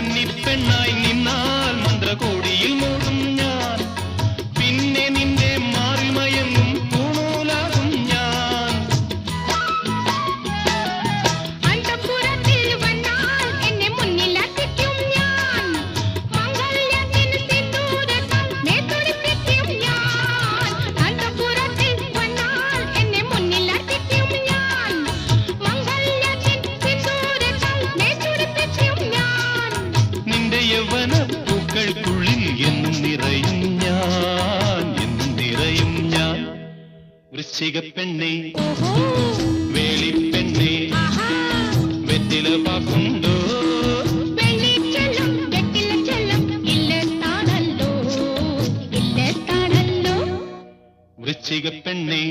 കന്നിപ്പെണ്ണായി നിന്നാൽ മന്ത്രകോടിയിൽ മൂടും ഞാൻ. പിന്നെ നിന്റെ മാറി മയങ്ങും പൂണൂലാകും ഞാൻ. അന്തഃപുരത്തിൽ വന്നാൽ എന്നെ മുന്നിലെത്തിക്കും ഞാൻ. മംഗല്യത്തിന് സിന്ദൂരകം നേതൊളിപ്പിക്കും ഞാൻ. അന്തഃപുരത്തിൽ വന്നാൽ എന്നെ മുന്നിലെത്തിക്കും ഞാൻ. മംഗല്യത്തിന് സിന്ദൂരകം നേതൊളിപ്പിക്കും ഞാൻ. നിന്റെ യൗവന പൂക്കൾക്കുള്ളിൽ എന്നും നിറയും ഞാൻ, എന്നും നിറയും ഞാൻ. വൃശ്ചികപ്പെണ്ണേ വേളിപ്പെണ്ണേ വെറ്റില പാക്കുണ്ടോ? വെള്ളിച്ചെല്ലും വെറ്റില ചെല്ലും ഇല്ലത്താണല്ലോ, ഇല്ലത്താണല്ലോ. വൃശ്ചികപ്പെണ്ണേ